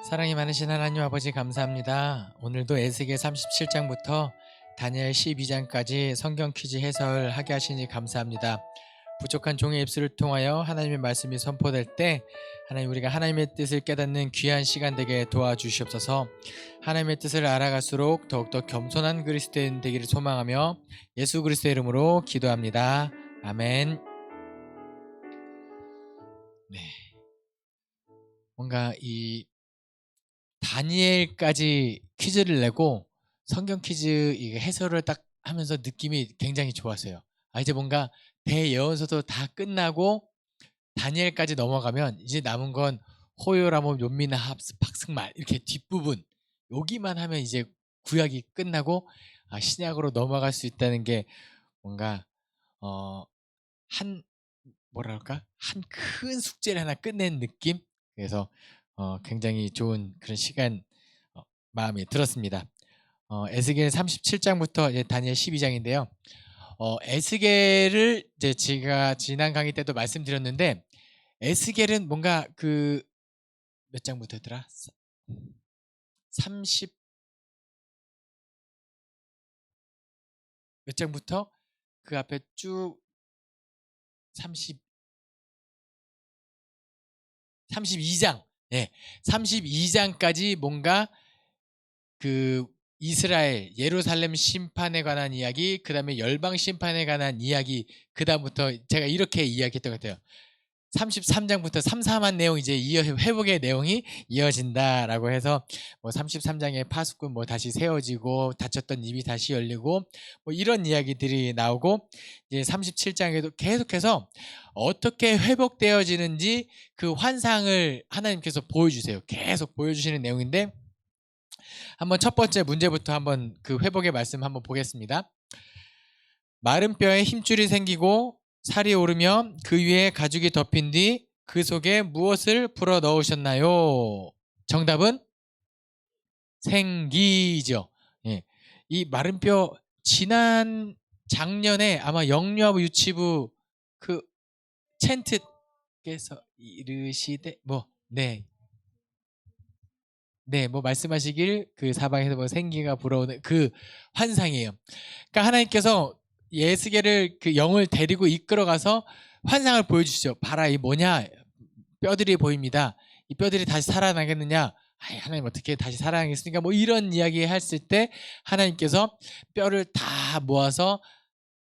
사랑이 많으신 하나님 아버지 감사합니다. 오늘도 에스겔 37장부터 다니엘 12장까지 성경 퀴즈 해설하게 하시니 감사합니다. 부족한 종의 입술을 통하여 하나님의 말씀이 선포될 때 하나님 우리가 하나님의 뜻을 깨닫는 귀한 시간 되게 도와주시옵소서. 하나님의 뜻을 알아갈수록 더욱더 겸손한 그리스도인 되기를 소망하며 예수 그리스도의 이름으로 기도합니다. 아멘. 네, 뭔가 이 다니엘까지 퀴즈를 내고 성경 퀴즈 이게 해설을 딱 하면서 느낌이 굉장히 좋았어요. 이제 뭔가 대예언서도 다 끝나고 다니엘까지 넘어가면 이제 남은 건 호요라모 욥미나 합스 박승말 이렇게 뒷부분 여기만 하면 이제 구약이 끝나고 신약으로 넘어갈 수 있다는 게 뭔가 한 큰 숙제를 하나 끝낸 느낌. 그래서 굉장히 좋은 그런 시간 마음이 들었습니다. 에스겔 37장부터 이제 다니엘 12장인데요. 에스겔을 이제 제가 지난 강의 때도 말씀드렸는데 에스겔은 뭔가 그 몇 장부터였더라? 30 몇 장부터 그 앞에 쭉 32장, 예, 32장까지 뭔가 그 이스라엘 예루살렘 심판에 관한 이야기, 그 다음에 열방 심판에 관한 이야기, 그 다음부터 제가 이렇게 이야기했던 것 같아요. 33장부터 삼삼한 내용 이제 회복의 내용이 이어진다라고 해서 뭐 33장에 파수꾼 뭐 다시 세워지고 닫혔던 입이 다시 열리고 뭐 이런 이야기들이 나오고 이제 37장에도 계속해서 어떻게 회복되어지는지 그 환상을 하나님께서 보여주세요. 계속 보여주시는 내용인데 한번 첫 번째 문제부터 한번 그 회복의 말씀 한번 보겠습니다. 마른 뼈에 힘줄이 생기고 살이 오르며 그 위에 가죽이 덮인 뒤 그 속에 무엇을 불어 넣으셨나요? 정답은 생기죠. 예. 이 마른 뼈 지난 작년에 아마 영유아부 유치부 그 챈트께서 이르시되 뭐 말씀하시길 그 사방에서 뭐 생기가 불어오는 그 환상이에요. 그러니까 하나님께서 예스겔을 그 영을 데리고 이끌어가서 환상을 보여주시죠. 봐라, 이 뭐냐? 뼈들이 보입니다. 이 뼈들이 다시 살아나겠느냐? 하나님 어떻게 다시 살아나겠습니까? 뭐 이런 이야기 했을 때 하나님께서 뼈를 다 모아서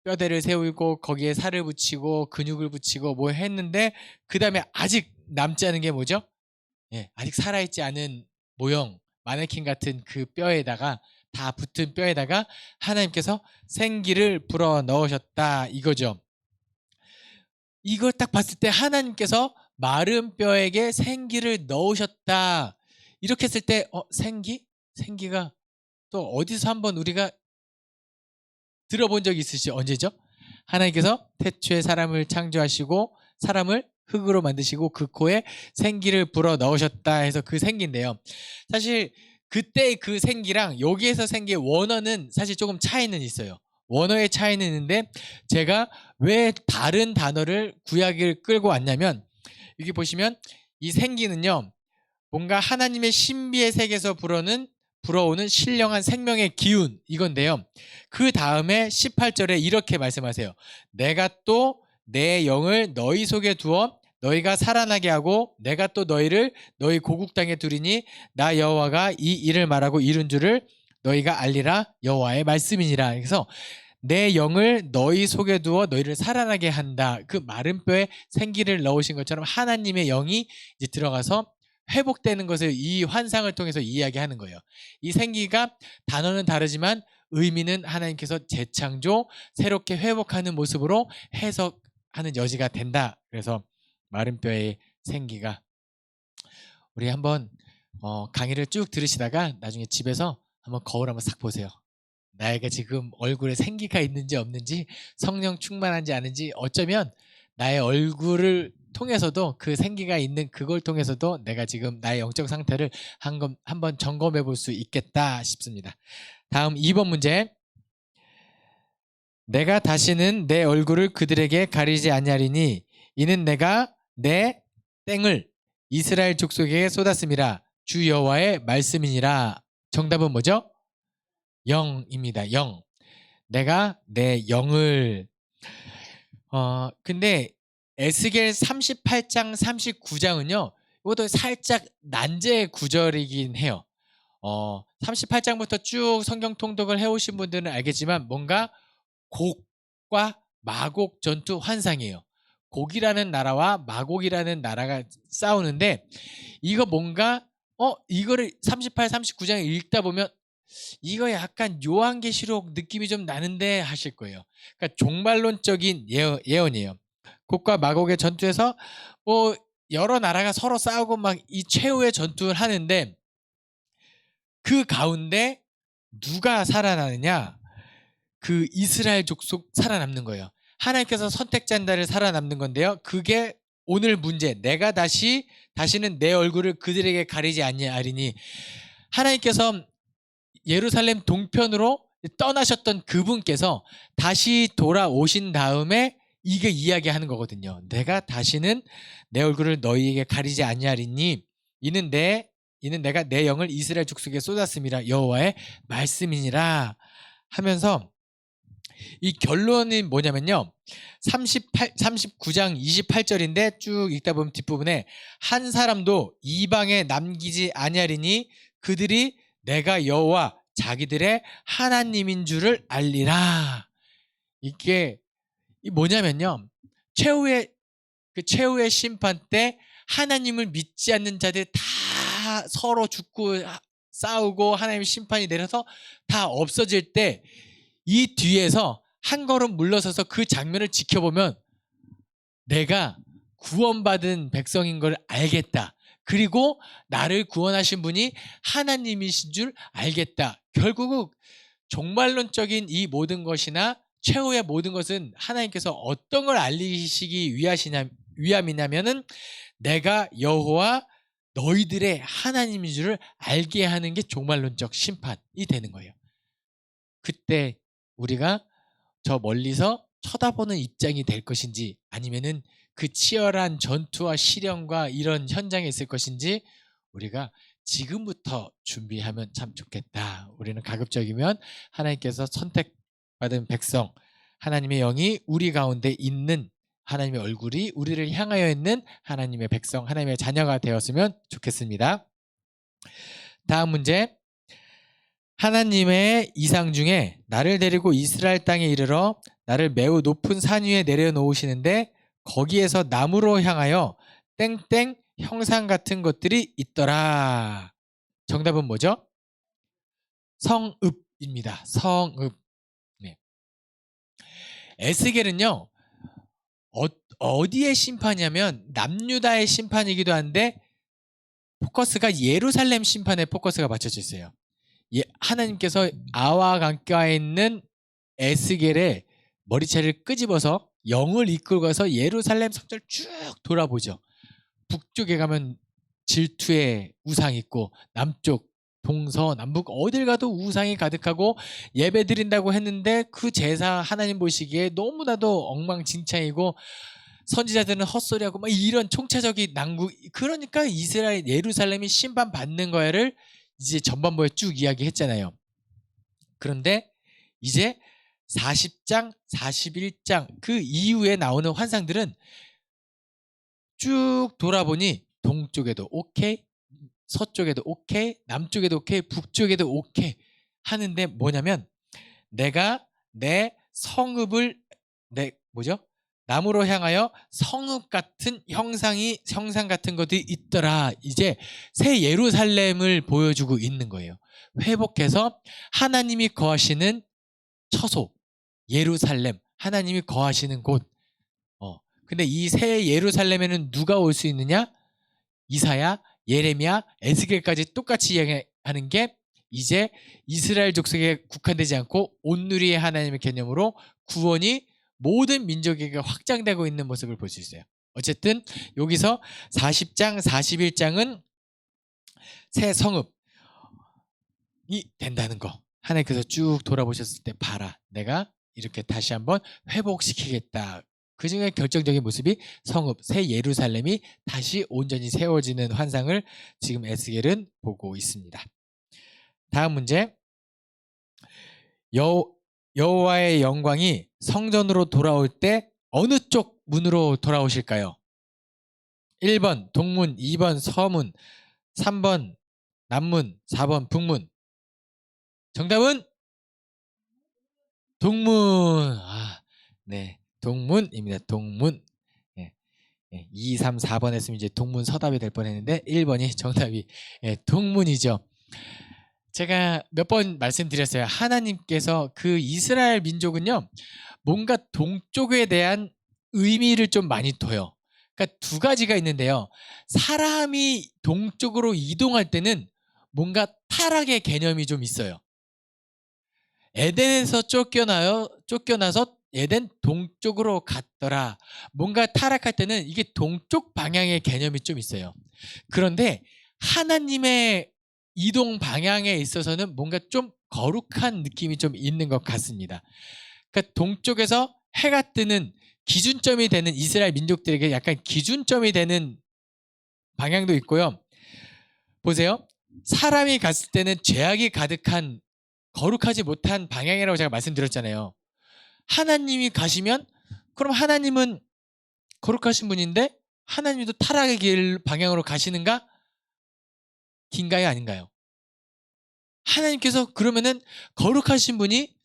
뼈대를 세우고 거기에 살을 붙이고 근육을 붙이고 뭐 했는데 그 다음에 아직 남지 않은 게 뭐죠? 예, 아직 살아있지 않은 모형 마네킹 같은 그 뼈에다가 다 붙은 뼈에다가 하나님께서 생기를 불어 넣으셨다 이거죠. 이걸 딱 봤을 때 하나님께서 마른 뼈에게 생기를 넣으셨다 이렇게 했을 때 생기가 또 어디서 한번 우리가 들어본 적이 있으시죠? 언제죠? 하나님께서 태초에 사람을 창조하시고 사람을 흙으로 만드시고 그 코에 생기를 불어 넣으셨다 해서 그 생기인데요. 사실 그때 그 생기랑 여기에서 생기의 원어는 사실 조금 차이는 있어요. 원어의 차이는 있는데 제가 왜 다른 단어를 구약을 끌고 왔냐면 여기 보시면 이 생기는요. 뭔가 하나님의 신비의 세계에서 불어오는 신령한 생명의 기운 이건데요. 그 다음에 18절에 이렇게 말씀하세요. 내가 또 내 영을 너희 속에 두어 너희가 살아나게 하고 내가 또 너희를 너희 고국 땅에 두리니 나 여호와가 이 일을 말하고 이룬 줄을 너희가 알리라 여호와의 말씀이니라. 그래서 내 영을 너희 속에 두어 너희를 살아나게 한다. 그 마른 뼈에 생기를 넣으신 것처럼 하나님의 영이 이제 들어가서 회복되는 것을 이 환상을 통해서 이야기하는 거예요. 이 생기가 단어는 다르지만 의미는 하나님께서 재창조, 새롭게 회복하는 모습으로 해석하는 여지가 된다. 그래서 마른 뼈의 생기가 우리 한번 강의를 쭉 들으시다가 나중에 집에서 한번 거울 한번 싹 보세요. 나에게 지금 얼굴에 생기가 있는지 없는지 성령 충만한지 아닌지 어쩌면 나의 얼굴을 통해서도 그 생기가 있는 그걸 통해서도 내가 지금 나의 영적 상태를 한번 점검해 볼 수 있겠다 싶습니다. 다음 2번 문제. 내가 다시는 내 얼굴을 그들에게 가리지 아니하리니 이는 내가 내 땡을 이스라엘 족속에게 쏟았음이라 주 여호와의 말씀이니라. 정답은 뭐죠? 영입니다. 영. 내가 내 영을 근데 에스겔 38장 39장은요. 이것도 살짝 난제 구절이긴 해요. 38장부터 쭉 성경 통독을 해오신 분들은 알겠지만 뭔가 곡과 마곡 전투 환상이에요. 곡이라는 나라와 마곡이라는 나라가 싸우는데 이거 뭔가 이거를 38, 39장을 읽다 보면 이거 약간 요한계시록 느낌이 좀 나는데 하실 거예요. 그러니까 종말론적인 예언이에요. 곡과 마곡의 전투에서 뭐 여러 나라가 서로 싸우고 막 이 최후의 전투를 하는데 그 가운데 누가 살아나느냐? 그 이스라엘 족속 살아남는 거예요. 하나님께서 선택자들을 살아남는 건데요. 그게 오늘 문제. 내가 다시는 내 얼굴을 그들에게 가리지 아니하리니 하나님께서 예루살렘 동편으로 떠나셨던 그분께서 다시 돌아오신 다음에 이게 이야기하는 거거든요. 내가 다시는 내 얼굴을 너희에게 가리지 아니하리니 이는 내가 내 영을 이스라엘 족속에 쏟았음이라 여호와의 말씀이니라 하면서 이 결론이 뭐냐면요. 39장 28절인데 쭉 읽다 보면 뒷부분에 한 사람도 이방에 남기지 아니하리니 그들이 내가 여호와 자기들의 하나님인 줄을 알리라. 이게 뭐냐면요. 최후의 심판 때 하나님을 믿지 않는 자들 다 서로 죽고 싸우고 하나님의 심판이 내려서 다 없어질 때 이 뒤에서 한 걸음 물러서서 그 장면을 지켜보면 내가 구원받은 백성인 걸 알겠다. 그리고 나를 구원하신 분이 하나님이신 줄 알겠다. 결국은 종말론적인 이 모든 것이나 최후의 모든 것은 하나님께서 어떤 걸 알리시기 위함이냐면은 내가 여호와 너희들의 하나님인 줄을 알게 하는 게 종말론적 심판이 되는 거예요. 그때 우리가 저 멀리서 쳐다보는 입장이 될 것인지 아니면은 그 치열한 전투와 시련과 이런 현장에 있을 것인지 우리가 지금부터 준비하면 참 좋겠다. 우리는 가급적이면 하나님께서 선택받은 백성, 하나님의 영이 우리 가운데 있는 하나님의 얼굴이 우리를 향하여 있는 하나님의 백성, 하나님의 자녀가 되었으면 좋겠습니다. 다음 문제. 하나님의 이상 중에 나를 데리고 이스라엘 땅에 이르러 나를 매우 높은 산 위에 내려놓으시는데 거기에서 나무로 향하여 땡땡 형상 같은 것들이 있더라. 정답은 뭐죠? 성읍입니다. 성읍. 네. 에스겔은요. 어디의 심판이냐면 남유다의 심판이기도 한데 포커스가 예루살렘 심판에 포커스가 맞춰져 있어요. 하나님께서 아와 강가에 있는 에스겔의 머리채를 끄집어서 영을 이끌고 가서 예루살렘 성전을 쭉 돌아보죠. 북쪽에 가면 질투의 우상이 있고 남쪽 동서남북 어딜 가도 우상이 가득하고 예배 드린다고 했는데 그 제사 하나님 보시기에 너무나도 엉망진창이고 선지자들은 헛소리하고 막 이런 총체적인 난국. 그러니까 이스라엘 예루살렘이 심판받는 거야를 이제 전반부에 쭉 이야기했잖아요. 그런데 이제 40장, 41장 그 이후에 나오는 환상들은 쭉 돌아보니 동쪽에도 오케이, 서쪽에도 오케이, 남쪽에도 오케이, 북쪽에도 오케이 하는데 뭐냐면 내가 내 성읍을 나무로 향하여 성읍 같은 형상 같은 것들이 있더라. 이제 새 예루살렘을 보여주고 있는 거예요. 회복해서 하나님이 거하시는 처소, 예루살렘, 하나님이 거하시는 곳. 근데 이 새 예루살렘에는 누가 올 수 있느냐? 이사야, 예레미야, 에스겔까지 똑같이 이야기하는 게 이제 이스라엘 족속에 국한되지 않고 온누리의 하나님의 개념으로 구원이 모든 민족에게 확장되고 있는 모습을 볼 수 있어요. 어쨌든 여기서 40장, 41장은 새 성읍이 된다는 거. 하나님께서 쭉 돌아보셨을 때 봐라. 내가 이렇게 다시 한번 회복시키겠다. 그 중에 결정적인 모습이 성읍, 새 예루살렘이 다시 온전히 세워지는 환상을 지금 에스겔은 보고 있습니다. 다음 문제. 여호와의 영광이 성전으로 돌아올 때 어느 쪽 문으로 돌아오실까요? 1번 동문, 2번 서문, 3번 남문, 4번 북문. 정답은 동문. 네, 동문입니다. 동문. 2, 3, 4번 했으면 이제 동문 서답이 될 뻔했는데 1번이 정답이 동문이죠. 제가 몇 번 말씀드렸어요. 하나님께서 그 이스라엘 민족은요, 뭔가 동쪽에 대한 의미를 좀 많이 둬요. 그러니까 두 가지가 있는데요. 사람이 동쪽으로 이동할 때는 뭔가 타락의 개념이 좀 있어요. 에덴에서 쫓겨나서 에덴 동쪽으로 갔더라. 뭔가 타락할 때는 이게 동쪽 방향의 개념이 좀 있어요. 그런데 하나님의 이동 방향에 있어서는 뭔가 좀 거룩한 느낌이 좀 있는 것 같습니다. 그러니까 동쪽에서 해가 뜨는 기준점이 되는 이스라엘 민족들에게 약간 기준점이 되는 방향도 있고요. 보세요. 사람이 갔을 때는 죄악이 가득한 거룩하지 못한 방향이라고 제가 말씀드렸잖아요. 하나님이 가시면 그럼 하나님은 거룩하신 분인데 하나님도 타락의 길 방향으로 가시는가? 긴가요? 아닌가요? 하나님께서 그러면은 거룩하신 분이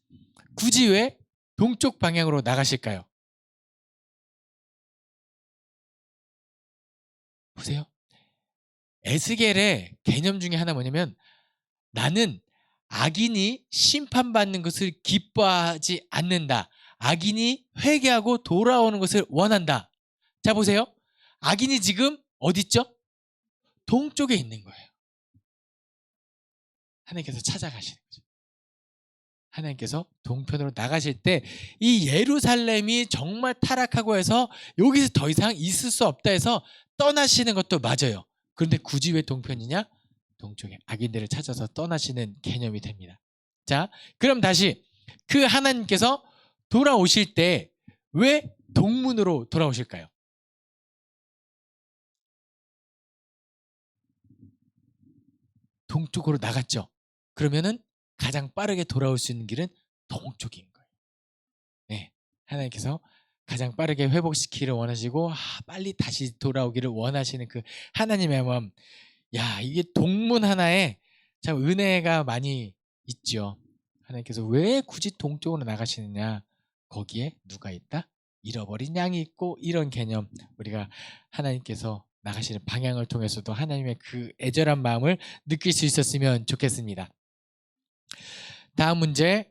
굳이 왜 동쪽 방향으로 나가실까요? 보세요. 에스겔의 개념 중에 하나 뭐냐면 나는 악인이 심판받는 것을 기뻐하지 않는다. 악인이 회개하고 돌아오는 것을 원한다. 자, 보세요. 악인이 지금 어디 있죠? 동쪽에 있는 거예요. 하나님께서 찾아가시는 거죠. 하나님께서 동편으로 나가실 때 이 예루살렘이 정말 타락하고 해서 여기서 더 이상 있을 수 없다 해서 떠나시는 것도 맞아요. 그런데 굳이 왜 동편이냐? 동쪽에 악인들을 찾아서 떠나시는 개념이 됩니다. 자, 그럼 다시 그 하나님께서 돌아오실 때 왜 동문으로 돌아오실까요? 동쪽으로 나갔죠. 그러면은 가장 빠르게 돌아올 수 있는 길은 동쪽인 거예요. 네, 하나님께서 가장 빠르게 회복시키기를 원하시고 빨리 다시 돌아오기를 원하시는 그 하나님의 마음. 야, 이게 동문 하나에 참 은혜가 많이 있죠. 하나님께서 왜 굳이 동쪽으로 나가시느냐? 거기에 누가 있다? 잃어버린 양이 있고 이런 개념 우리가 하나님께서 나가시는 방향을 통해서도 하나님의 그 애절한 마음을 느낄 수 있었으면 좋겠습니다. 다음 문제.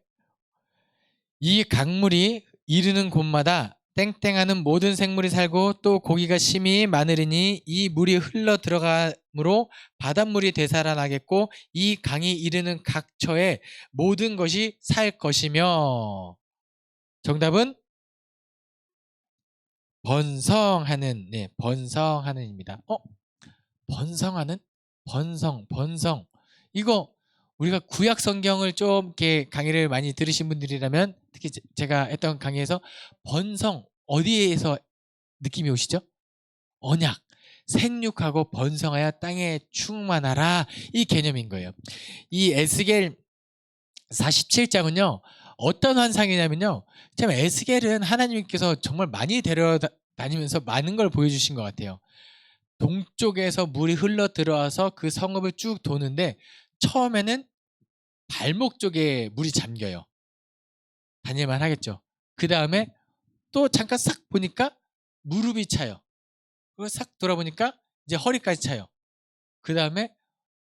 이 강물이 이르는 곳마다 땡땡하는 모든 생물이 살고 또 고기가 심히 많으리니 이 물이 흘러 들어가므로 바닷물이 되살아나겠고 이 강이 이르는 각 처에 모든 것이 살 것이며. 정답은 번성하는. 네, 번성하는입니다. 번성하는? 번성. 이거 우리가 구약 성경을 좀 이렇게 강의를 많이 들으신 분들이라면 특히 제가 했던 강의에서 번성 어디에서 느낌이 오시죠? 언약. 생육하고 번성하여 땅에 충만하라. 이 개념인 거예요. 이 에스겔 47장은요. 어떤 환상이냐면요. 참 에스겔은 하나님께서 정말 많이 데려다니면서 많은 걸 보여주신 것 같아요. 동쪽에서 물이 흘러 들어와서 그 성읍을 쭉 도는데 처음에는 발목 쪽에 물이 잠겨요. 다닐만 하겠죠. 그 다음에 또 잠깐 싹 보니까 무릎이 차요. 그리고 싹 돌아보니까 이제 허리까지 차요. 그 다음에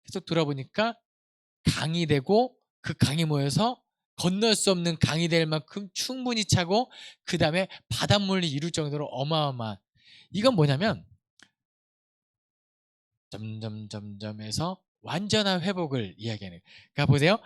계속 돌아보니까 강이 되고 그 강이 모여서 건널 수 없는 강이 될 만큼 충분히 차고 그 다음에 바닷물이 이룰 정도로 어마어마한. 이건 뭐냐면 점점점점에서 완전한 회복을 이야기하는. 그러니까 보세요.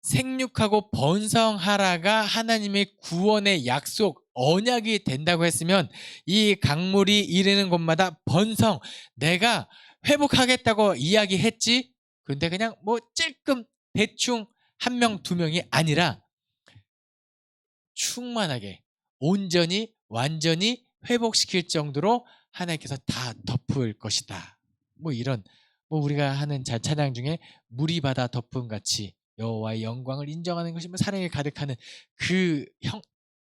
생육하고 번성하라가 하나님의 구원의 약속, 언약이 된다고 했으면 이 강물이 이르는 곳마다 번성, 내가 회복하겠다고 이야기했지. 그런데 그냥 뭐 찔끔 대충 한 명, 두 명이 아니라 충만하게 온전히 완전히 회복시킬 정도로 하나님께서 다 덮을 것이다. 뭐 이런 뭐 우리가 하는 찬양 중에 물이 바다 덮음 같이 여호와의 영광을 인정하는 것이 뭐 사랑에 가득하는 그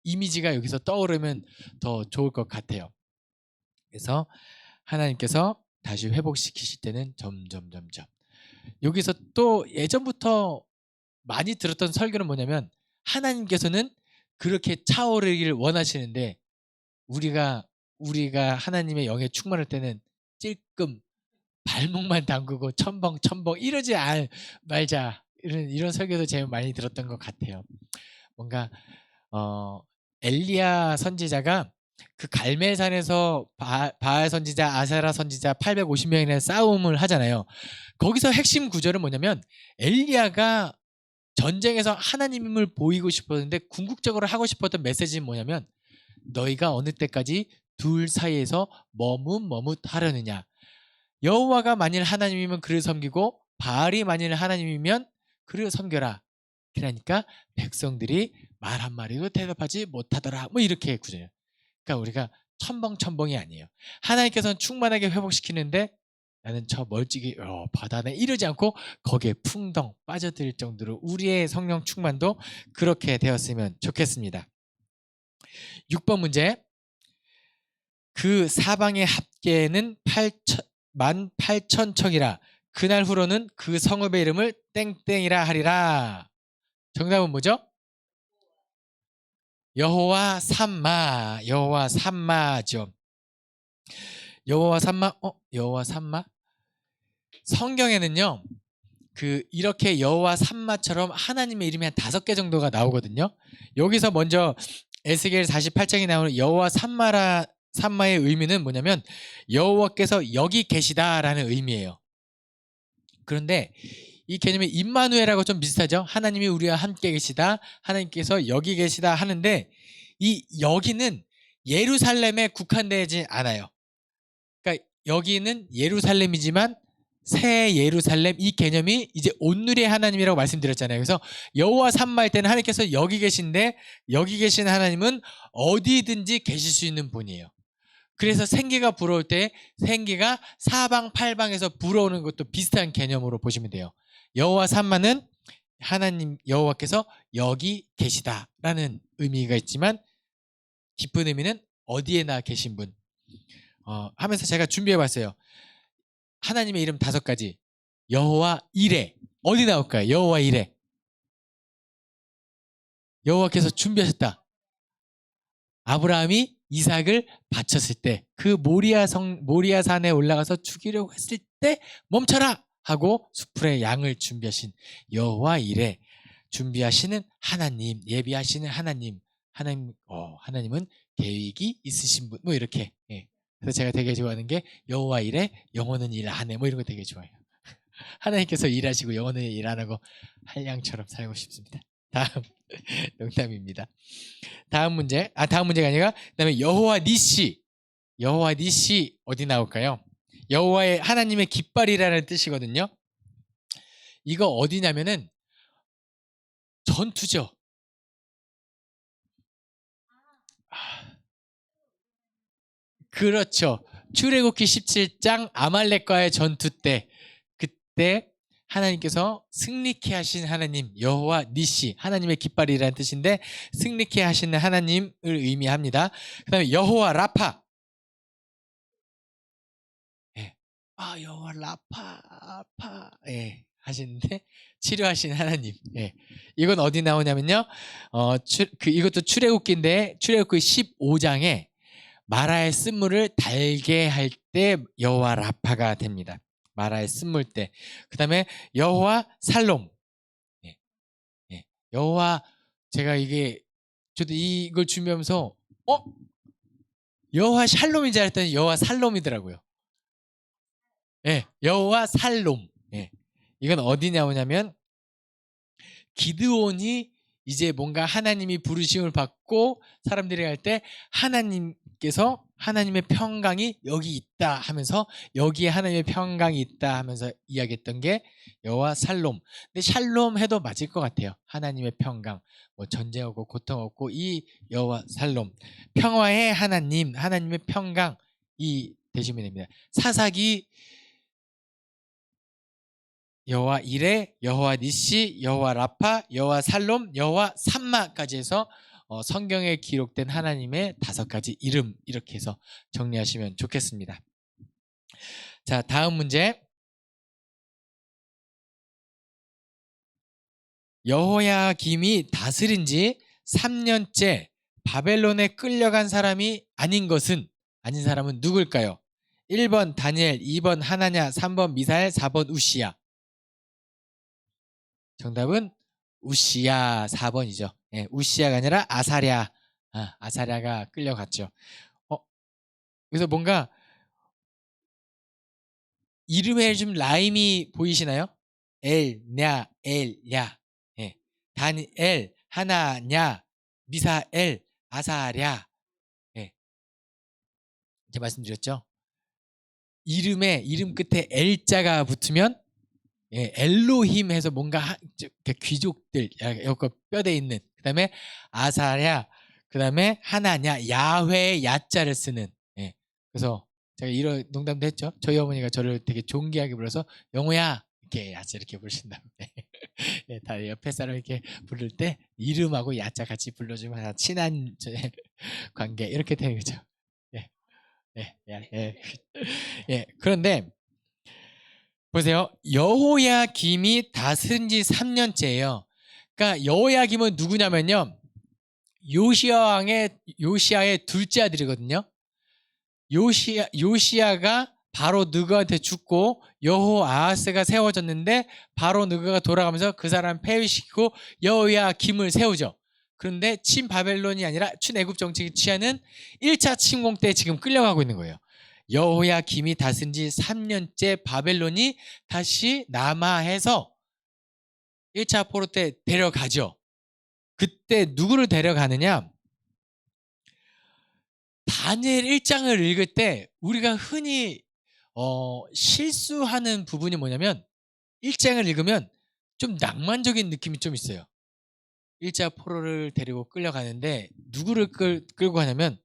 이미지가 여기서 떠오르면 더 좋을 것 같아요. 그래서 하나님께서 다시 회복시키실 때는 점점 여기서 또 예전부터 많이 들었던 설교는 뭐냐면 하나님께서는 그렇게 차오르기를 원하시는데 우리가 하나님의 영에 충만할 때는 찔끔 발목만 담그고 첨벙 이러지 말자 이런 설교도 제가 많이 들었던 것 같아요. 뭔가 엘리야 선지자가 그 갈멜산에서 바알 선지자, 아세라 선지자 850명이나 싸움을 하잖아요. 거기서 핵심 구절은 뭐냐면 엘리야가 전쟁에서 하나님을 보이고 싶었는데 궁극적으로 하고 싶었던 메시지는 뭐냐면 너희가 어느 때까지 둘 사이에서 머뭇하려느냐. 여호와가 만일 하나님이면 그를 섬기고 바알이 만일 하나님이면 그를 섬겨라. 그러니까 백성들이 말 한마디도 대답하지 못하더라. 뭐 이렇게 구절이에요. 그러니까 우리가 첨벙이 아니에요. 하나님께서는 충만하게 회복시키는데 나는 저 멀찍이 바다네 이러지 않고 거기에 풍덩 빠져들 정도로 우리의 성령 충만도 그렇게 되었으면 좋겠습니다. 6번 문제. 그 사방의 합계는 18,000척이라 그날 후로는 그 성읍의 이름을 땡땡이라 하리라. 정답은 뭐죠? 여호와 삼마죠. 여호와 삼마? 성경에는요. 이렇게 여호와 삼마처럼 하나님의 이름이 한 5개 정도가 나오거든요. 여기서 먼저 에스겔 48장에 나오는 여호와 삼마의 의미는 뭐냐면 여호와께서 여기 계시다라는 의미예요. 그런데 이 개념이 임마누엘하고 좀 비슷하죠. 하나님이 우리와 함께 계시다, 하나님께서 여기 계시다 하는데 이 여기는 예루살렘에 국한되지 않아요. 그러니까 여기는 예루살렘이지만 새 예루살렘 이 개념이 이제 온누리의 하나님이라고 말씀드렸잖아요. 그래서 여호와 삼마일 때는 하나님께서 여기 계신데 여기 계신 하나님은 어디든지 계실 수 있는 분이에요. 그래서 생기가 불어올 때 생기가 사방팔방에서 불어오는 것도 비슷한 개념으로 보시면 돼요. 여호와 삼마는 하나님 여호와께서 여기 계시다라는 의미가 있지만 깊은 의미는 어디에나 계신 분 하면서 제가 준비해봤어요. 하나님의 이름 5가지. 여호와 이레 어디 나올까요? 여호와 이레 여호와께서 준비하셨다. 아브라함이 이삭을 바쳤을 때 그 모리아 산에 올라가서 죽이려고 했을 때 멈춰라 하고 수풀에 양을 준비하신 여호와 이레 준비하시는 하나님 예비하시는 하나님은 계획이 있으신 분 뭐 이렇게 그래서 제가 되게 좋아하는 게 여호와 이레 영혼은 일 안 해 뭐 이런 거 되게 좋아해요. 하나님께서 일하시고 영혼은 일 안 하고 한량처럼 살고 싶습니다. 다음 농담입니다. 다음 문제가 아니라 그다음에 여호와 니시 어디 나올까요? 여호와의 하나님의 깃발이라는 뜻이거든요. 이거 어디냐면은 전투죠. 그렇죠. 출애굽기 17장 아말렉과의 전투 때 그때 하나님께서 승리케 하신 하나님 여호와 니시 하나님의 깃발이라는 뜻인데 승리케 하시는 하나님을 의미합니다. 그 다음에 여호와 라파 여호와 라파 하시는데 치료하신 하나님 이건 어디 나오냐면요 이것도 출애굽기인데 출애굽기 15장에 마라의 쓴물을 달게 할 때 여호와 라파가 됩니다. 마라의 쓴물 때. 그 다음에 여호와 살롬. 여호와 제가 저도 이걸 준비하면서 여호와 샬롬인 줄 알았더니 여호와 살롬이더라고요. 여호와 살롬. 이건 어디 나오냐면 기드온이 이제 뭔가 하나님이 부르심을 받고 사람들이 할 때 하나님께서 하나님의 평강이 여기 있다 하면서 여기에 하나님의 평강이 있다 하면서 이야기했던 게 여호와 살롬. 근데 샬롬 해도 맞을 것 같아요. 하나님의 평강, 뭐 전쟁 없고 고통 없고 이 여호와 살롬, 평화의 하나님, 하나님의 평강이 되시면 됩니다. 사사기 여호와 이레, 여호와 니시, 여호와 라파, 여호와 살롬, 여호와 삼마까지 해서 성경에 기록된 하나님의 5가지 이름 이렇게 해서 정리하시면 좋겠습니다. 자, 다음 문제. 여호야김이 다스린 지 3년째 바벨론에 끌려간 사람이 아닌 사람은 누굴까요? 1번 다니엘, 2번 하나냐, 3번 미사엘, 4번 우시야. 정답은 우시야 4번이죠. 예, 우시야가 아니라 아사랴. 아사랴가 끌려갔죠. 그래서 뭔가 이름에 좀 라임이 보이시나요? 엘, 냐, 엘, 야. 예. 다니엘, 하나냐, 미사엘, 아사랴. 예. 이제 말씀드렸죠. 이름 끝에 엘자가 붙으면 예, 엘로힘 해서 뭔가 귀족들 뼈대 있는, 그 다음에 아사랴, 그 다음에 하나냐, 야훼 야자를 쓰는. 예. 그래서 제가 이런 농담도 했죠. 저희 어머니가 저를 되게 존귀하게 불러서 영호야 이렇게 야자 이렇게 부르신다고. 예, 다 옆에 사람 이렇게 부를 때 이름하고 야자 같이 불러주면 친한 관계 이렇게 되는 거죠. 예, 예, 예, 예. 예. 그런데 보세요. 여호야김이 다스린 지 3년째예요. 그러니까 여호야김은 누구냐면요. 요시야의 둘째 아들이거든요. 요시야가 바로 느그한테 죽고 여호아하스가 세워졌는데 바로 느그가 돌아가면서 그 사람 폐위시키고 여호야김을 세우죠. 그런데 친바벨론이 아니라 친애굽 정책이 취하는 1차 침공 때 지금 끌려가고 있는 거예요. 여호야김이 다스린 지 3년째 바벨론이 다시 남하해서 1차 포로 때 데려가죠. 그때 누구를 데려가느냐? 다니엘 1장을 읽을 때 우리가 흔히 실수하는 부분이 뭐냐면 1장을 읽으면 좀 낭만적인 느낌이 좀 있어요. 1차 포로를 데리고 끌려가는데 누구를 끌고 가냐면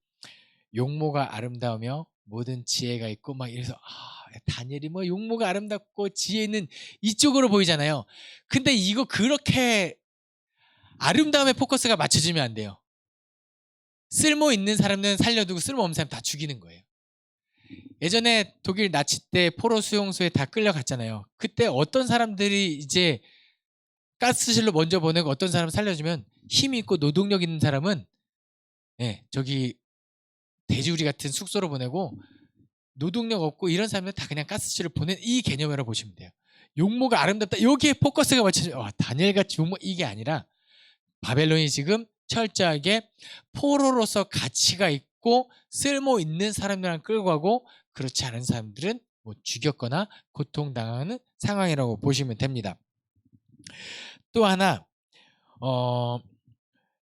용모가 아름다우며 모든 지혜가 있고 막 이래서 다니엘이 뭐 용모가 아름답고 지혜 있는 이쪽으로 보이잖아요. 근데 이거 그렇게 아름다움에 포커스가 맞춰지면 안 돼요. 쓸모 있는 사람은 살려두고 쓸모 없는 사람 다 죽이는 거예요. 예전에 독일 나치 때 포로 수용소에 다 끌려갔잖아요. 그때 어떤 사람들이 이제 가스실로 먼저 보내고 어떤 사람 살려주면 힘이 있고 노동력 있는 사람은 저기 돼지우리 같은 숙소로 보내고 노동력 없고 이런 사람들 다 그냥 가스실을 보낸 이 개념으로 보시면 돼요. 용모가 아름답다. 여기에 포커스가 맞춰져. 다니엘같이 용모 이게 아니라 바벨론이 지금 철저하게 포로로서 가치가 있고 쓸모 있는 사람들만 끌고 가고 그렇지 않은 사람들은 뭐 죽였거나 고통당하는 상황이라고 보시면 됩니다. 또 하나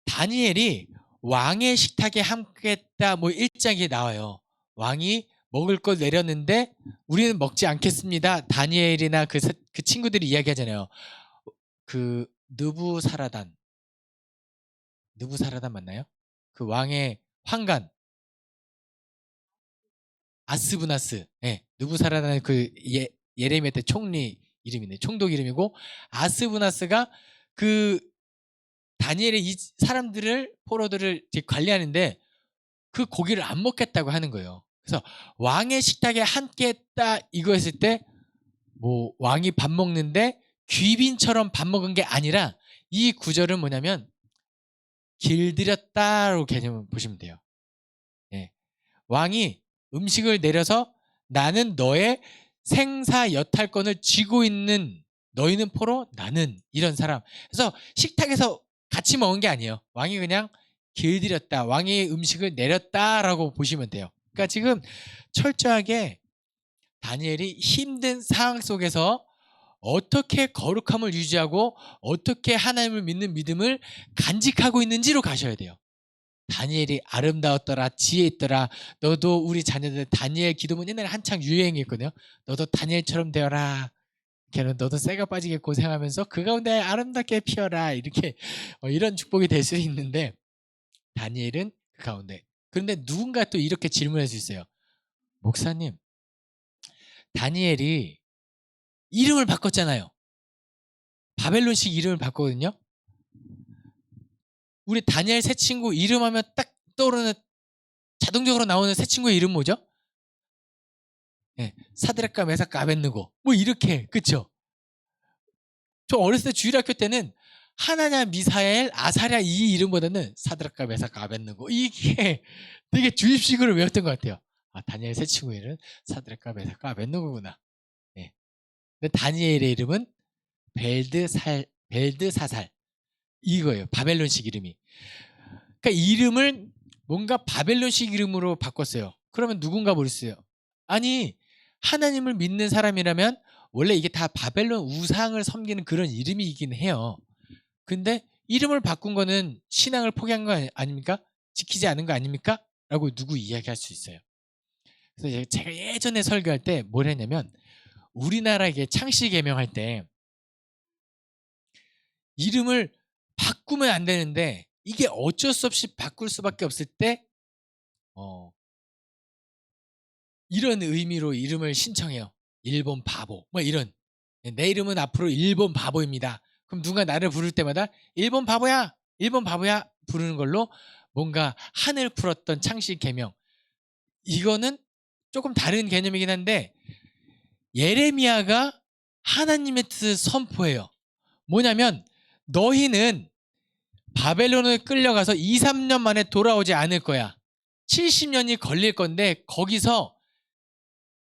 다니엘이 왕의 식탁에 함께했다 뭐 1장에 나와요. 왕이 먹을 걸 내렸는데 우리는 먹지 않겠습니다. 다니엘이나 그 친구들이 이야기하잖아요. 그 느부사라단 맞나요? 그 왕의 환관 아스부나스. 느부사라단은 그 예레미야 때 총리 이름이네. 총독 이름이고 아스부나스가 그 다니엘의 이 사람들을 포로들을 관리하는데 그 고기를 안 먹겠다고 하는 거예요. 그래서 왕의 식탁에 함께 했다 이거 했을 때 뭐 왕이 밥 먹는데 귀빈처럼 밥 먹은 게 아니라 이 구절은 뭐냐면 길들였다로 개념을 보시면 돼요. 왕이 음식을 내려서 나는 너의 생사 여탈권을 쥐고 있는 너희는 포로 나는 이런 사람. 그래서 식탁에서 같이 먹은 게 아니에요. 왕이 그냥 길들였다. 왕이 음식을 내렸다라고 보시면 돼요. 그러니까 지금 철저하게 다니엘이 힘든 상황 속에서 어떻게 거룩함을 유지하고 어떻게 하나님을 믿는 믿음을 간직하고 있는지로 가셔야 돼요. 다니엘이 아름다웠더라, 지혜 있더라. 너도 우리 자녀들 다니엘 기도문 옛날에 한창 유행했거든요. 너도 다니엘처럼 되어라. 걔는 너도 쇠가 빠지게 고생하면서 그 가운데 아름답게 피어라. 이렇게 이런 축복이 될 수 있는데 다니엘은 그 가운데. 그런데 누군가 또 이렇게 질문할 수 있어요. 목사님, 다니엘이 이름을 바꿨잖아요. 바벨론식 이름을 바꿨거든요. 우리 다니엘 새 친구 이름하면 딱 떠오르는 자동적으로 나오는 새 친구의 이름 뭐죠? 네, 사드락과 메삭과 아벳느고 뭐 이렇게 그쵸? 저 어렸을 때 주일학교 때는 하나냐 미사엘 아사랴 이 이름보다는 사드락과 메삭과 아벳느고 이게 되게 주입식으로 외웠던 것 같아요. 아, 다니엘 새 친구 이름은 사드락과 메삭과 아벳느고구나. 네. 근데 다니엘의 이름은 벨드사살 이거예요. 바벨론식 이름이. 그러니까 이름을 뭔가 바벨론식 이름으로 바꿨어요. 그러면 누군가 모르겠어요. 아니 하나님을 믿는 사람이라면 원래 이게 다 바벨론 우상을 섬기는 그런 이름이긴 해요. 근데 이름을 바꾼 거는 신앙을 포기한 거 아닙니까? 지키지 않은 거 아닙니까? 라고 누구 이야기할 수 있어요. 그래서 제가 예전에 설교할 때 뭘 했냐면 우리나라에 창씨 개명할 때 이름을 바꾸면 안 되는데 이게 어쩔 수 없이 바꿀 수밖에 없을 때 이런 의미로 이름을 신청해요. 일본 바보 뭐 이런. 내 이름은 앞으로 일본 바보입니다. 그럼 누가 나를 부를 때마다 일본 바보야 일본 바보야 부르는 걸로 뭔가 한을 풀었던 창씨 개명. 이거는 조금 다른 개념이긴 한데 예레미야가 하나님의 뜻을 선포해요. 뭐냐면 너희는 바벨론을 끌려가서 2, 3년 만에 돌아오지 않을 거야. 70년이 걸릴 건데 거기서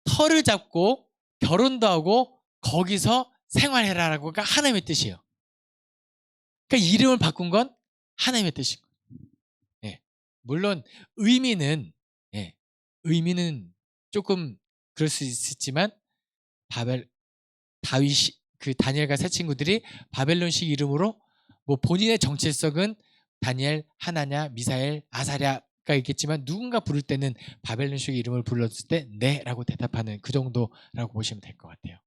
터를 잡고 결혼도 하고 거기서 생활해라라고가 하나님의 뜻이에요. 그러니까 이름을 바꾼 건 하나님의 뜻인 거예요. 예. 물론 의미는 의미는 조금 그럴 수 있지만 다윗이 그 다니엘과 세 친구들이 바벨론식 이름으로 뭐 본인의 정체성은 다니엘, 하나냐, 미사엘, 아사랴가 있겠지만 누군가 부를 때는 바벨론식 이름을 불렀을 때 네라고 대답하는 그 정도라고 보시면 될 것 같아요.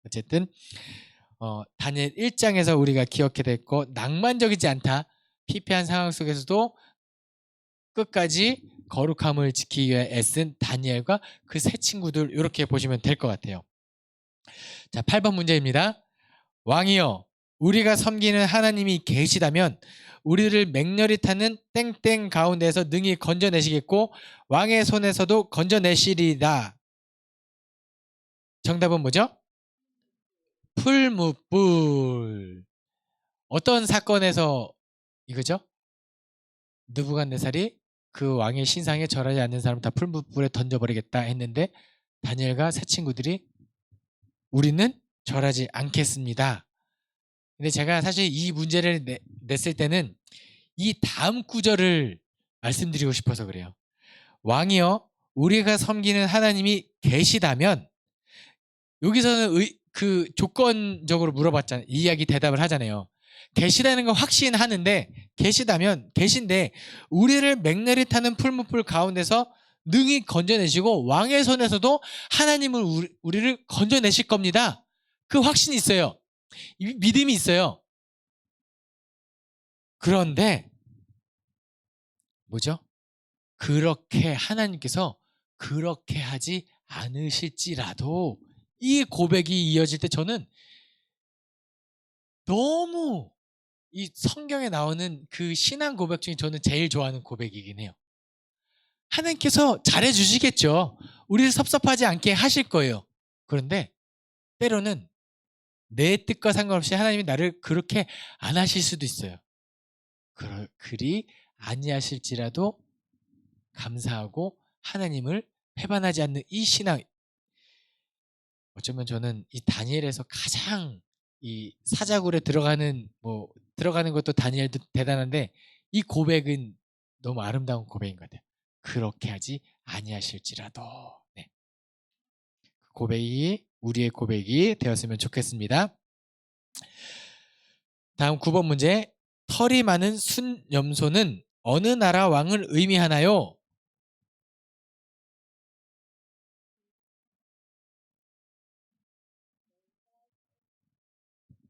어쨌든 다니엘 1장에서 우리가 기억해야 될 거 낭만적이지 않다. 피폐한 상황 속에서도 끝까지 거룩함을 지키기 위해 애쓴 다니엘과 그 세 친구들 이렇게 보시면 될 것 같아요. 자, 8번 문제입니다. 왕이여 우리가 섬기는 하나님이 계시다면 우리를 맹렬히 타는 땡땡 가운데서 능히 건져내시겠고 왕의 손에서도 건져내시리다. 정답은 뭐죠? 풀무불. 어떤 사건에서 이거죠? 느부갓네살이 그 왕의 신상에 절하지 않는 사람 다 풀무불에 던져버리겠다 했는데 다니엘과 세 친구들이 우리는 절하지 않겠습니다. 근데 제가 사실 이 문제를 냈을 때는 이 다음 구절을 말씀드리고 싶어서 그래요. 왕이여 우리가 섬기는 하나님이 계시다면 여기서는 그 조건적으로 물어봤잖아요. 이 이야기 대답을 하잖아요. 계시다는 건 확신하는데 계시다면 계신데 우리를 맹렬히 타는 풀무불 가운데서 능히 건져내시고 왕의 손에서도 하나님은 우리를 건져내실 겁니다. 그 확신이 있어요. 믿음이 있어요. 그런데 뭐죠? 그렇게 하나님께서 그렇게 하지 않으실지라도 이 고백이 이어질 때 저는 너무 이 성경에 나오는 그 신앙 고백 중에 저는 제일 좋아하는 고백이긴 해요. 하나님께서 잘해주시겠죠. 우리를 섭섭하지 않게 하실 거예요. 그런데 때로는 내 뜻과 상관없이 하나님이 나를 그렇게 안 하실 수도 있어요. 그리 아니하실지라도 감사하고 하나님을 배반하지 않는 이 신앙. 어쩌면 저는 이 다니엘에서 가장 이 사자굴에 들어가는 것도 다니엘도 대단한데 이 고백은 너무 아름다운 고백인 것 같아요. 그렇게 하지 아니하실지라도. 네. 그 고백이 우리의 고백이 되었으면 좋겠습니다. 다음 9번 문제. 털이 많은 순염소는 어느 나라 왕을 의미하나요?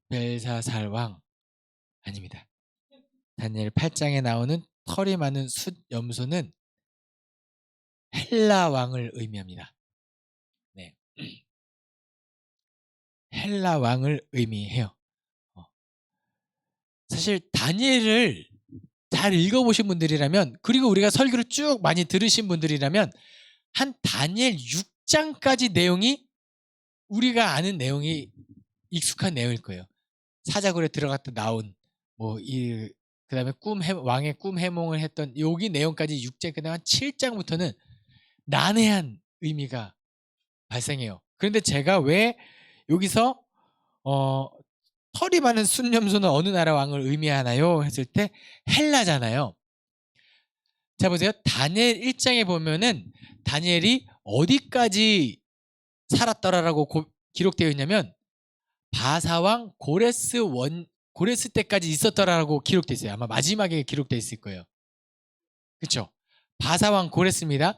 벨사살 왕 아닙니다. 다니엘 8장에 나오는 털이 많은 숫염소는 헬라 왕을 의미합니다. 네. 헬라 왕을 의미해요. 사실 다니엘을 잘 읽어보신 분들이라면, 그리고 우리가 설교를 쭉 많이 들으신 분들이라면 한 다니엘 6장까지 내용이 우리가 아는 내용이 익숙한 내용일 거예요. 사자굴에 들어갔다 나온 그다음에 왕의 꿈 해몽을 했던 여기 내용까지 6장, 그다음 한 7장부터는 난해한 의미가 발생해요. 그런데 제가 왜 여기서 털이 많은 순염소는 어느 나라 왕을 의미하나요? 했을 때 헬라잖아요. 자 보세요. 다니엘 1장에 보면은 다니엘이 어디까지 살았더라라고 기록되어 있냐면 바사왕 고레스 때까지 있었더라라고 기록되어 있어요. 아마 마지막에 기록되어 있을 거예요. 그렇죠? 바사왕 고레스입니다.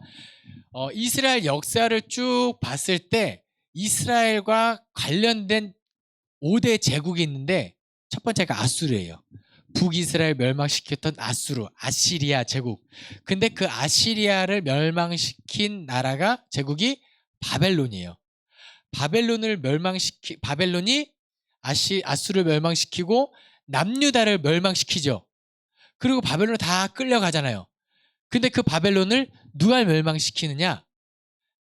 이스라엘 역사를 쭉 봤을 때 이스라엘과 관련된 5대 제국이 있는데 첫 번째가 아수르예요. 북이스라엘 멸망시켰던 아시리아 제국. 근데 그 아시리아를 멸망시킨 나라가 제국이 바벨론이에요. 바벨론이 아수르를 멸망시키고 남유다를 멸망시키죠. 그리고 바벨론 다 끌려가잖아요. 근데 그 바벨론을 누가 멸망시키느냐?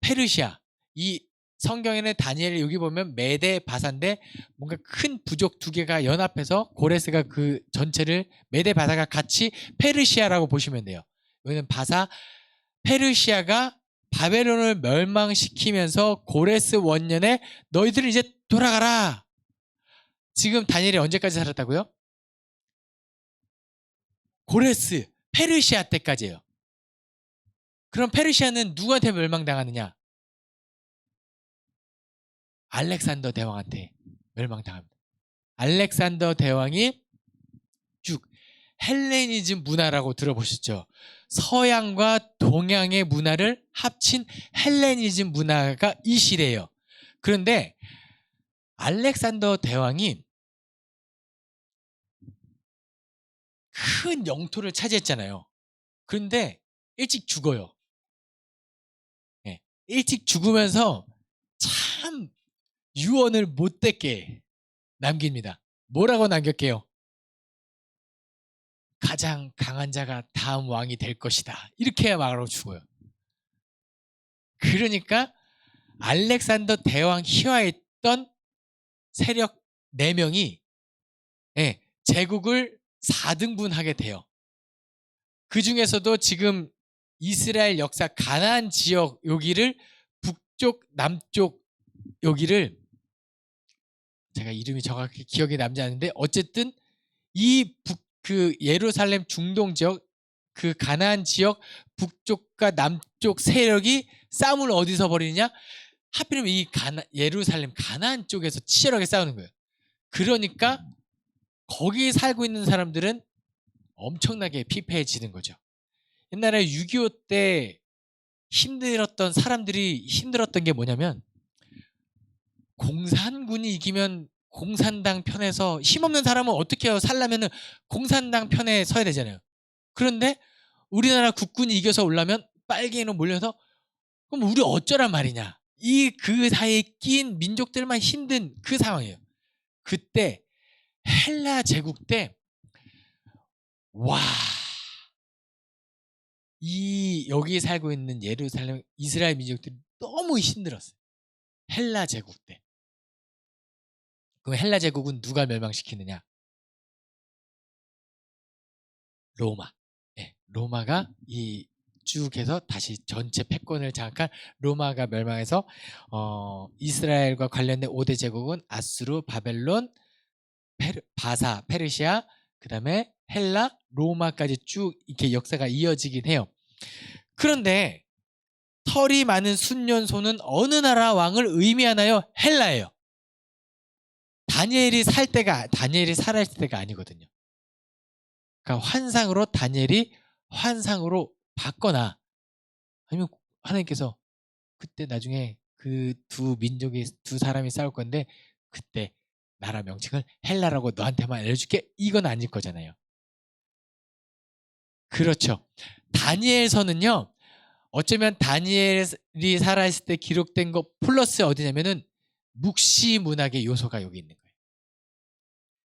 페르시아. 이 성경에는 다니엘 여기 보면 메대 바사인데 뭔가 큰 부족 두 개가 연합해서 고레스가 그 전체를 메대 바사가 같이 페르시아라고 보시면 돼요. 여기는 페르시아가 바벨론을 멸망시키면서 고레스 원년에 너희들은 이제 돌아가라. 지금 다니엘이 언제까지 살았다고요? 페르시아 때까지예요. 그럼 페르시아는 누구한테 멸망당하느냐? 알렉산더 대왕한테 멸망당합니다. 알렉산더 대왕이 쭉 헬레니즘 문화라고 들어보셨죠? 서양과 동양의 문화를 합친 헬레니즘 문화가 이 시대예요. 그런데 알렉산더 대왕이 큰 영토를 차지했잖아요. 그런데 일찍 죽어요. 네. 일찍 죽으면서 참 유언을 못되게 남깁니다. 뭐라고 남겼게요? 가장 강한 자가 다음 왕이 될 것이다. 이렇게 말하고 죽어요. 그러니까 알렉산더 대왕 희화했던 세력 4명이 제국을 4등분하게 돼요. 그 중에서도 지금 이스라엘 역사 가나안 지역 여기를 북쪽, 남쪽 여기를 제가 이름이 정확히 기억이 남지 않는데 어쨌든 그 예루살렘 중동 지역 그 가나안 지역 북쪽과 남쪽 세력이 싸움을 어디서 벌이느냐? 하필이면 이 예루살렘 가나안 쪽에서 치열하게 싸우는 거예요. 그러니까 거기 살고 있는 사람들은 엄청나게 피폐해지는 거죠. 옛날에 6.25 때 힘들었던 사람들이 힘들었던 게 뭐냐면 공산군이 이기면 공산당 편에서 힘없는 사람은 어떻게 해요? 살려면은 공산당 편에 서야 되잖아요. 그런데 우리나라 국군이 이겨서 올라면 빨갱이로 몰려서 그럼 우리 어쩌란 말이냐? 그 사이에 낀 민족들만 힘든 그 상황이에요. 그때 헬라 제국 때 여기 살고 있는 예루살렘 이스라엘 민족들이 너무 힘들었어요. 헬라 제국 때. 그럼 헬라 제국은 누가 멸망시키느냐? 로마. 로마가 쭉 해서 다시 전체 패권을 장악한 로마가 멸망해서 이스라엘과 관련된 5대 제국은 아수르, 바벨론, 페르시아, 그 다음에 헬라, 로마까지 쭉 이렇게 역사가 이어지긴 해요. 그런데 털이 많은 순년소는 어느 나라 왕을 의미하나요? 헬라예요. 다니엘이 살아있을 때가 아니거든요. 그러니까 환상으로 다니엘이 환상으로 봤거나 아니면 하나님께서 그때 나중에 그 두 사람이 싸울 건데 그때 나라 명칭을 헬라라고 너한테만 알려줄게, 이건 아닐 거잖아요. 그렇죠. 다니엘서는요, 어쩌면 다니엘이 살아있을 때 기록된 거 플러스 어디냐면은 묵시 문학의 요소가 여기 있는 거예요.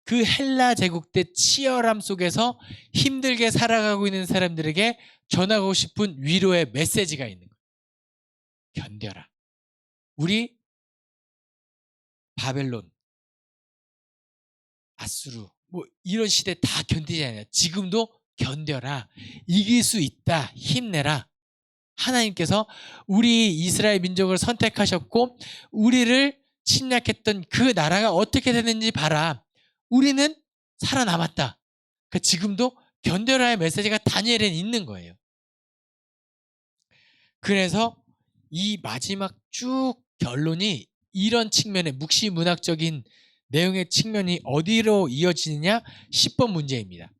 그 헬라 제국 때 치열함 속에서 힘들게 살아가고 있는 사람들에게 전하고 싶은 위로의 메시지가 있는 거예요. 견뎌라. 우리 바벨론, 아수르 뭐 이런 시대 다 견디잖아요. 지금도 견뎌라. 이길 수 있다. 힘내라. 하나님께서 우리 이스라엘 민족을 선택하셨고 우리를 침략했던 그 나라가 어떻게 되는지 봐라. 우리는 살아남았다. 그러니까 지금도 견뎌라의 메시지가 다니엘에는 있는 거예요. 그래서 이 마지막 쭉 결론이 이런 측면의 묵시문학적인 내용의 측면이 어디로 이어지느냐? 10번 문제입니다.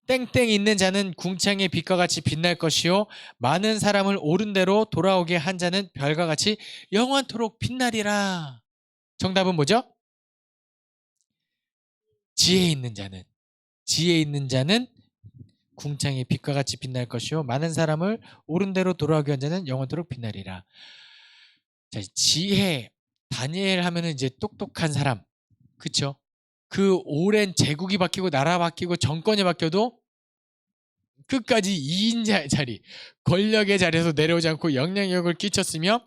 땡땡 있는 자는 궁창의 빛과 같이 빛날 것이요 많은 사람을 옳은 대로 돌아오게 한 자는 별과 같이 영원토록 빛나리라. 정답은 뭐죠? 지혜 있는 자는 궁창의 빛과 같이 빛날 것이요 많은 사람을 옳은 대로 돌아오게 한 자는 영원토록 빛나리라. 자, 지혜, 다니엘 하면은 이제 똑똑한 사람, 그쵸? 그 오랜 제국이 바뀌고 나라 바뀌고 정권이 바뀌어도 끝까지 2인 자리, 권력의 자리에서 내려오지 않고 영향력을 끼쳤으며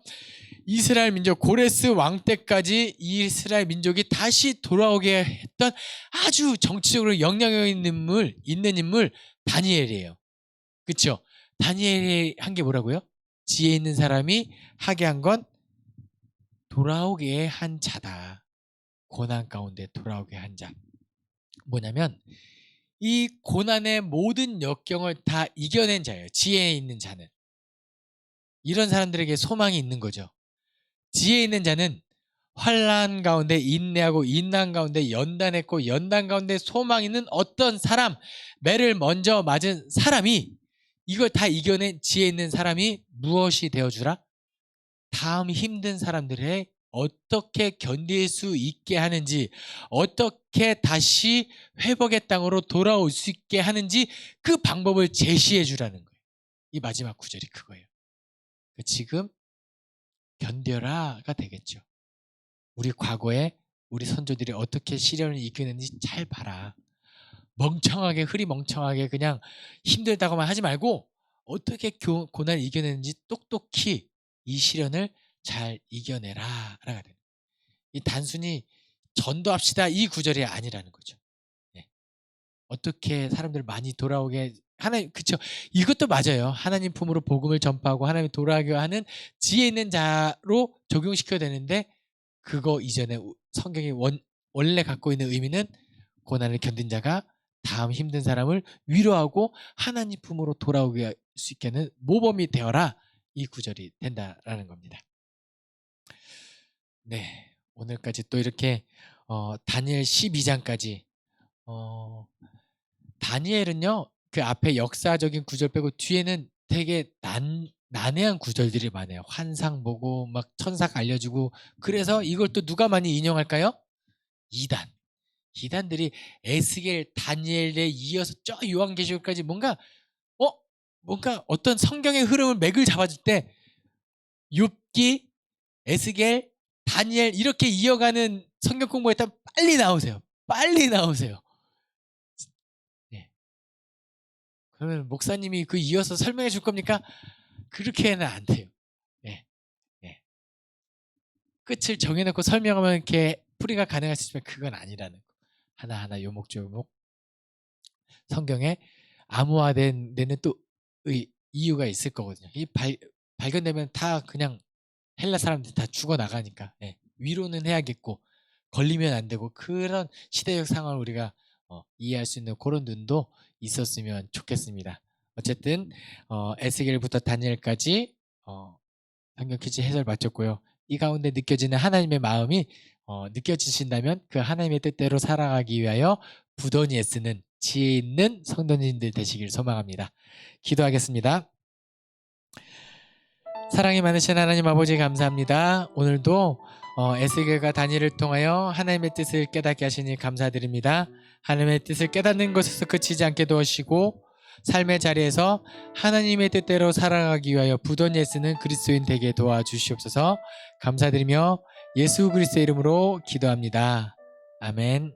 이스라엘 민족 고레스 왕 때까지 이스라엘 민족이 다시 돌아오게 했던 아주 정치적으로 영향력 있는 인물 다니엘이에요. 그쵸? 다니엘이 한 게 뭐라고요? 지혜 있는 사람이 하게 한 건 돌아오게 한 자다. 고난 가운데 돌아오게 한 자. 뭐냐면 이 고난의 모든 역경을 다 이겨낸 자예요. 지혜 있는 자는. 이런 사람들에게 소망이 있는 거죠. 지혜 있는 자는 환난 가운데 인내하고 인난 가운데 연단했고 연단 가운데 소망 있는 어떤 사람, 매를 먼저 맞은 사람이 이걸 다 이겨낸 지혜 있는 사람이 무엇이 되어주라? 다음 힘든 사람들의 어떻게 견딜 수 있게 하는지, 어떻게 다시 회복의 땅으로 돌아올 수 있게 하는지 그 방법을 제시해 주라는 거예요. 이 마지막 구절이 그거예요. 지금 견뎌라가 되겠죠. 우리 과거에 우리 선조들이 어떻게 시련을 이겨냈는지 잘 봐라. 멍청하게 흐리멍청하게 그냥 힘들다고만 하지 말고 어떻게 고난을 이겨냈는지 똑똑히 이 시련을 잘 이겨내라 라가 돼요. 이 단순히 전도합시다 이 구절이 아니라는 거죠. 네. 어떻게 사람들 많이 돌아오게 하나님, 그쵸? 이것도 맞아요. 하나님 품으로 복음을 전파하고 하나님 돌아가게 하는 지혜 있는 자로 적용시켜야 되는데 그거 이전에 성경이 원래 갖고 있는 의미는 고난을 견딘 자가 다음 힘든 사람을 위로하고 하나님 품으로 돌아오게 할 수 있게 하는 모범이 되어라. 이 구절이 된다라는 겁니다. 네, 오늘까지 또 이렇게 다니엘 12장까지 다니엘은요 그 앞에 역사적인 구절 빼고 뒤에는 되게 난해한 구절들이 많아요. 환상 보고 막 천사가 알려주고. 그래서 이걸 또 누가 많이 인용할까요? 이단들이 에스겔, 다니엘에 이어서 저 요한계시록까지 뭔가 어떤 성경의 흐름을 맥을 잡아줄 때 욥기, 에스겔, 다니엘 이렇게 이어가는 성경 공부했다면 빨리 나오세요. 빨리 나오세요. 네. 그러면 목사님이 그 이어서 설명해 줄 겁니까? 그렇게는 안 돼요. 네. 네. 끝을 정해놓고 설명하면 이렇게 풀이가 가능할 수 있지만 그건 아니라는 거. 하나하나 요목조목 성경에 암호화된 데는 또 이유가 있을 거거든요. 발견되면 다 그냥 헬라 사람들 다 죽어나가니까 위로는 해야겠고 걸리면 안 되고 그런 시대적 상황을 우리가 이해할 수 있는 그런 눈도 있었으면 좋겠습니다. 어쨌든 에스겔부터 다니엘까지 성경 퀴즈 해설 마쳤고요. 이 가운데 느껴지는 하나님의 마음이 느껴지신다면 그 하나님의 뜻대로 살아가기 위하여 부더니 애쓰는 지혜 있는 성도님들 되시길 소망합니다. 기도하겠습니다. 사랑이 많으신 하나님 아버지 감사합니다. 오늘도 에스겔과 다니엘을 통하여 하나님의 뜻을 깨닫게 하시니 감사드립니다. 하나님의 뜻을 깨닫는 것에서 그치지 않게 도와주시고 삶의 자리에서 하나님의 뜻대로 살아가기 위하여 부더니 애쓰는 그리스도인 되게 도와주시옵소서. 감사드리며 예수 그리스도의 이름으로 기도합니다. 아멘.